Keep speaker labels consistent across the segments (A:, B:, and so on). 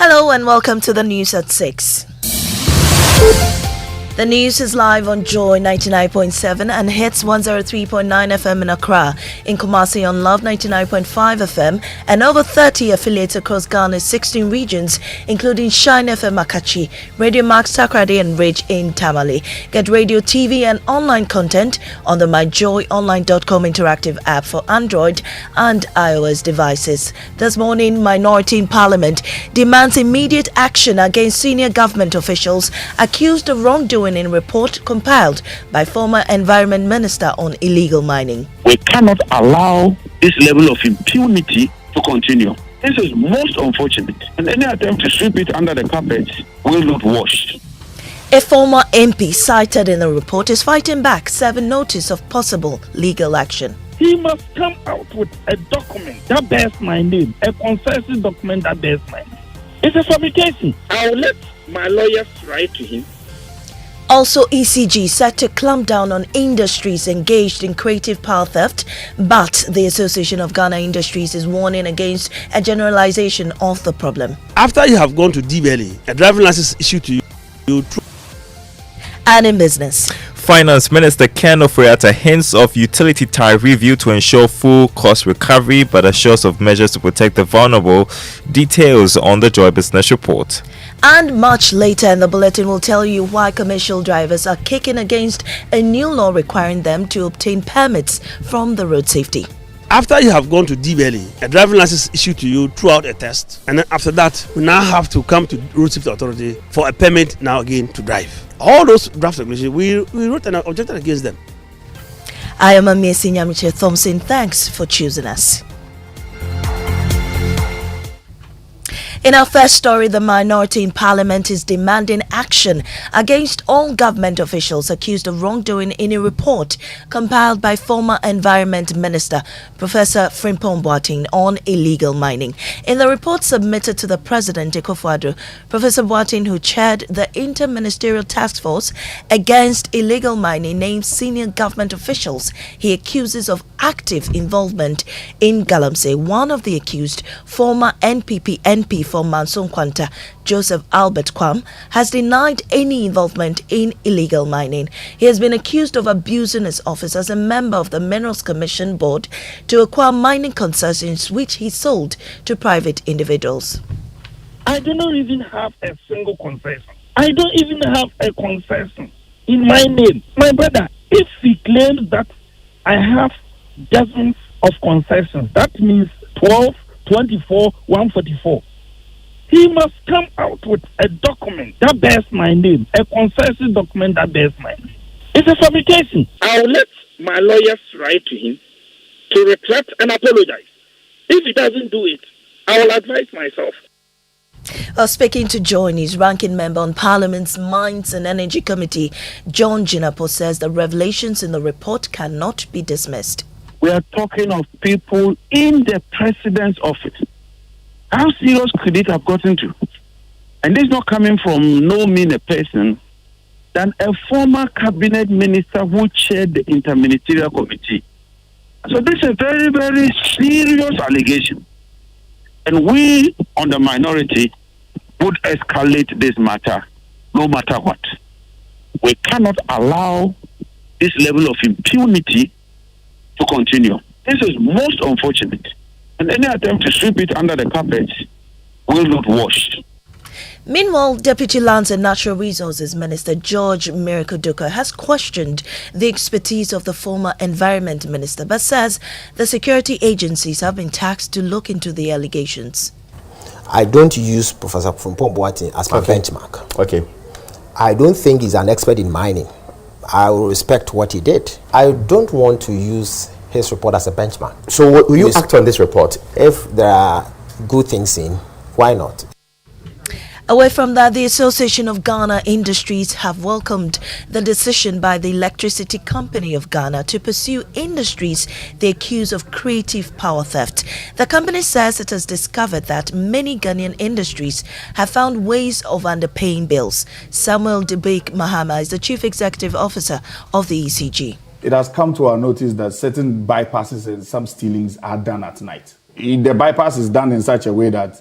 A: Hello and welcome to the news at 6. The news is live on Joy 99.7 and hits 103.9 FM in Accra, in Kumasi on Love 99.5 FM, and over 30 affiliates across Ghana's 16 regions, including Shine FM Akachi, Radio Max Takrady, and Ridge in Tamale. Get radio, TV, and online content on the myjoyonline.com interactive app for Android and iOS devices. This morning, Minority in Parliament demands immediate action against senior government officials accused of wrongdoing in a report compiled by former Environment Minister on illegal mining.
B: We cannot allow this level of impunity to continue. This is most unfortunate, and any attempt to sweep it under the carpet will not wash.
A: A former MP cited in the report is fighting back, serving notice of possible legal action.
C: He must come out with a document that bears my name, a consensus document that bears my name. It's a fabrication. I'll let my lawyers write to him.
A: Also, ECG set to clamp down on industries engaged in creative power theft, but the Association of Ghana Industries is warning against a generalization of the problem.
D: After you have gone to DBLE, a driving license issued to you.
A: And in business,
E: Finance Minister Ken Ofori-Atta hints of utility tariff review to ensure full cost recovery, but assures of measures to protect the vulnerable. Details on the Joy Business Report.
A: And much later in the bulletin, we'll tell you why commercial drivers are kicking against a new law requiring them to obtain permits from the road safety.
D: After you have gone to DBLE, a driving license issued to you throughout a test, and then after that, we now have to come to Road Safety Authority for a permit now again to drive. All those draft regulations, we wrote an objection against them.
A: I am Maame Esi Thompson. Thanks for choosing us. In our first story, the minority in Parliament is demanding action against all government officials accused of wrongdoing in a report compiled by former Environment Minister Professor Frimpong Boateng on illegal mining. In the report submitted to the President, Akufo-Addo, Professor Boateng, who chaired the Interministerial Task Force Against Illegal Mining, named senior government officials he accuses of active involvement in Galamsey. One of the accused, former NPP MP for Manson Kwanta, Joseph Albert Kwam, has denied any involvement in illegal mining. He has been accused of abusing his office as a member of the Minerals Commission Board to acquire mining concessions which he sold to private individuals.
C: I do not even have a single concession. I don't even have a concession in my name. My brother, if he claims that I have dozens of concessions, that means 12, 24, 144. He must come out with a document that bears my name, a consensus document that bears my name. It's a fabrication. I'll let my lawyers write to him to retract and apologize. If he doesn't do it, I will advise myself.
A: Speaking to join his ranking member on Parliament's Mines and Energy Committee, John Jinapo says the revelations in the report cannot be dismissed.
B: We are talking of people in the president's office. How serious could it have gotten to? And this is not coming from no mean a person than a former cabinet minister who chaired the interministerial committee. So this is a very, very serious allegation. And we, on the minority, would escalate this matter no matter what. We cannot allow this level of impunity to continue. This is most unfortunate. And any attempt to sweep it under the carpet will not wash.
A: Meanwhile, Deputy Lands and Natural Resources Minister George Miracle Duka has questioned the expertise of the former Environment Minister, but says the security agencies have been tasked to look into the allegations.
F: I don't use Professor Frimpong Boateng as my benchmark.
G: Okay.
F: I don't think he's an expert in mining. I will respect what he did. I don't want to use his report as a benchmark.
G: So will you act on this report?
F: If there are good things in, why not?
A: Away from that, the Association of Ghana Industries have welcomed the decision by the Electricity Company of Ghana to pursue industries they accuse of creative power theft. The company says it has discovered that many Ghanaian industries have found ways of underpaying bills. Samuel Debake Mahama is the Chief Executive Officer of the ECG.
H: It has come to our notice that certain bypasses and some stealings are done at night. The bypass is done in such a way that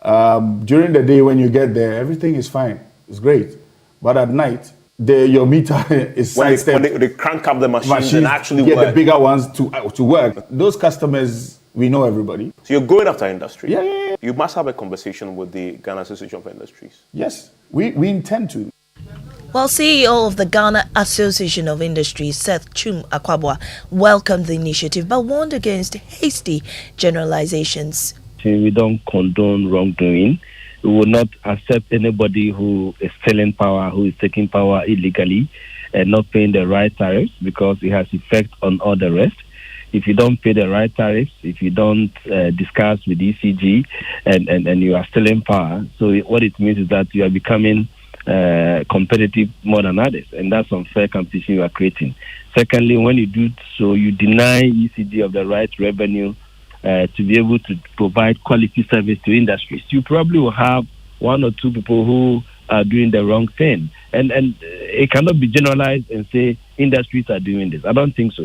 H: During the day when you get there, everything is fine. It's great. But at night, your meter is
G: when
H: sidestepped.
G: they crank up the machines and actually
H: get
G: work.
H: the bigger ones to work. Those customers, we know everybody.
G: So you're going after industry.
H: Yeah.
G: You must have a conversation with the Ghana Association of Industries.
H: Yes, we intend to.
A: While CEO of the Ghana Association of Industries, Seth Chum Akwabwa, welcomed the initiative but warned against hasty generalizations.
C: We don't condone wrongdoing. We will not accept anybody who is stealing power, who is taking power illegally and not paying the right tariffs, because it has effect on all the rest. If you don't pay the right tariffs, if you don't discuss with ECG and you are stealing power, so what it means is that you are becoming competitive more than others, and that's unfair competition you are creating. Secondly, when you do so, you deny ECG of the right revenue to be able to provide quality service to industries. You probably will have one or two people who are doing the wrong thing, and it cannot be generalized and say industries are doing this. I don't think so.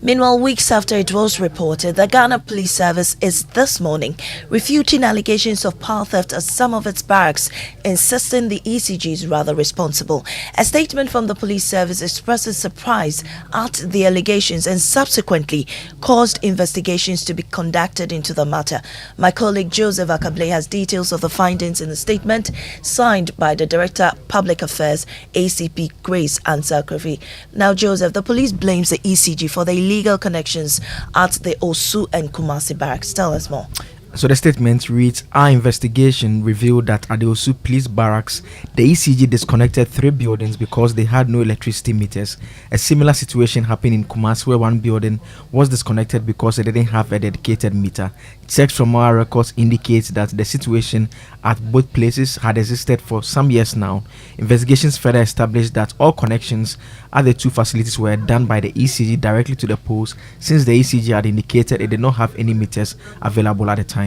A: Meanwhile, weeks after it was reported, the Ghana Police Service is this morning refuting allegations of power theft at some of its barracks, insisting the ECG is rather responsible. A statement from the police service expresses surprise at the allegations and subsequently caused investigations to be conducted into the matter. My colleague Joseph Akable has details of the findings in the statement signed by the Director Public Affairs, ACP Grace Ansakrofi. Now, Joseph, the police blames the ECG for the illegal connections at the Osu and Kumasi barracks. Tell us more.
I: So the statement reads, our investigation revealed that at the Osu Police Barracks, the ECG disconnected 3 buildings because they had no electricity meters. A similar situation happened in Kumasi, where 1 building was disconnected because they didn't have a dedicated meter. Checks from our records indicates that the situation at both places had existed for some years now. Investigations further established that all connections at the 2 facilities were done by the ECG directly to the poles, since the ECG had indicated it did not have any meters available at the time.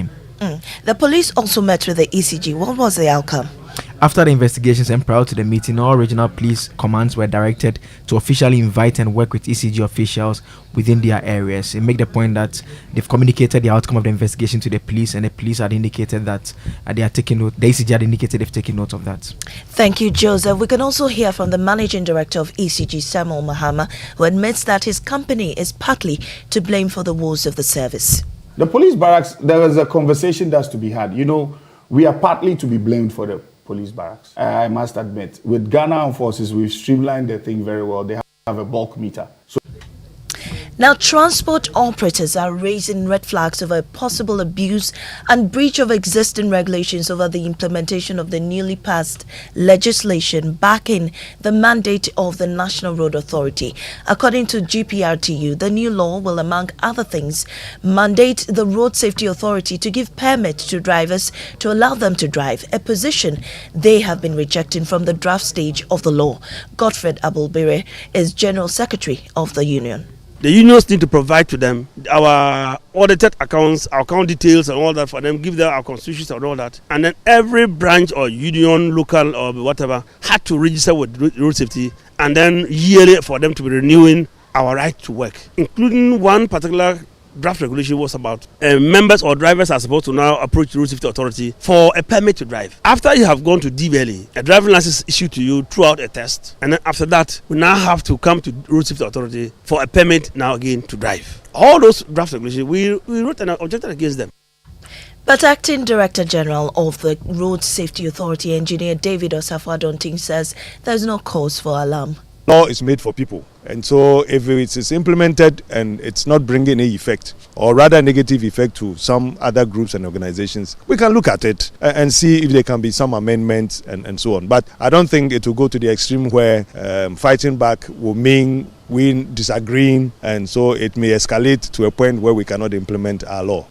A: The police also met with the ECG. What was the outcome?
I: After the investigations and prior to the meeting, all regional police commands were directed to officially invite and work with ECG officials within their areas. They make the point that they've communicated the outcome of the investigation to the police, and the police had indicated that they are taking note. The ECG had indicated they've taken note of that.
A: Thank you, Joseph. We can also hear from the managing director of ECG, Samuel Mahama, who admits that his company is partly to blame for the woes of the service.
H: The police barracks, there is a conversation that's to be had. You know, we are partly to be blamed for the police barracks. I must admit, with Ghana Armed Forces, we've streamlined the thing very well. They have a bulk meter. So
A: now, transport operators are raising red flags over possible abuse and breach of existing regulations over the implementation of the newly passed legislation backing the mandate of the National Road Authority. According to GPRTU, the new law will, among other things, mandate the Road Safety Authority to give permits to drivers to allow them to drive, a position they have been rejecting from the draft stage of the law. Godfred Abulbere is General Secretary of the union.
D: The unions need to provide to them our audited accounts, our account details and all that for them, give them our constitutions and all that. And then every branch or union, local or whatever, had to register with road safety, and then yearly for them to be renewing our right to work, including one particular draft regulation was about members or drivers are supposed to now approach the Road Safety Authority for a permit to drive. After you have gone to DBLE, a driving license is issued to you throughout a test, and then after that, we now have to come to the Road Safety Authority for a permit now again to drive. All those draft regulations, we wrote an objection against them.
A: But Acting Director General of the Road Safety Authority, Engineer David Osafo-Adonting, says there's no cause for alarm.
J: Law is made for people, and so if it is implemented and it's not bringing any effect, or rather negative effect to some other groups and organizations, we can look at it and see if there can be some amendments and so on. But I don't think it will go to the extreme where fighting back will mean we disagreeing, and so it may escalate to a point where we cannot implement our law.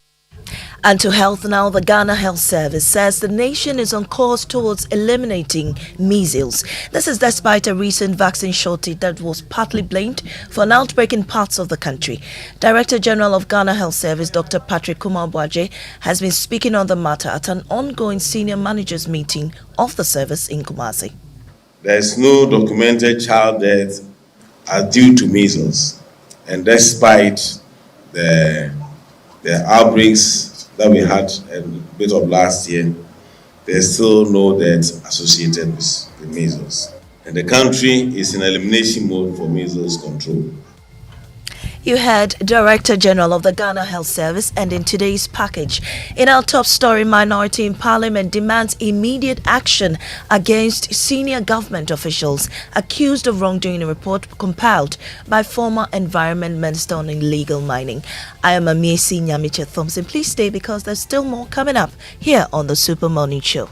A: And to health now, the Ghana Health Service says the nation is on course towards eliminating measles. This is despite a recent vaccine shortage that was partly blamed for an outbreak in parts of the country. Director General of Ghana Health Service, Dr. Patrick Kumar-Boaje, has been speaking on the matter at an ongoing senior managers meeting of the service in Kumasi.
K: There is no documented child death due to measles, and despite the outbreaks that we had a bit of last year, there's still no death associated with the measles. And the country is in elimination mode for measles control.
A: You heard Director General of the Ghana Health Service, and in today's package, in our top story, minority in Parliament demands immediate action against senior government officials accused of wrongdoing, a report compiled by former Environment Minister on illegal mining. I am Maame Esi Thompson. Please stay because there's still more coming up here on the Super Morning Show.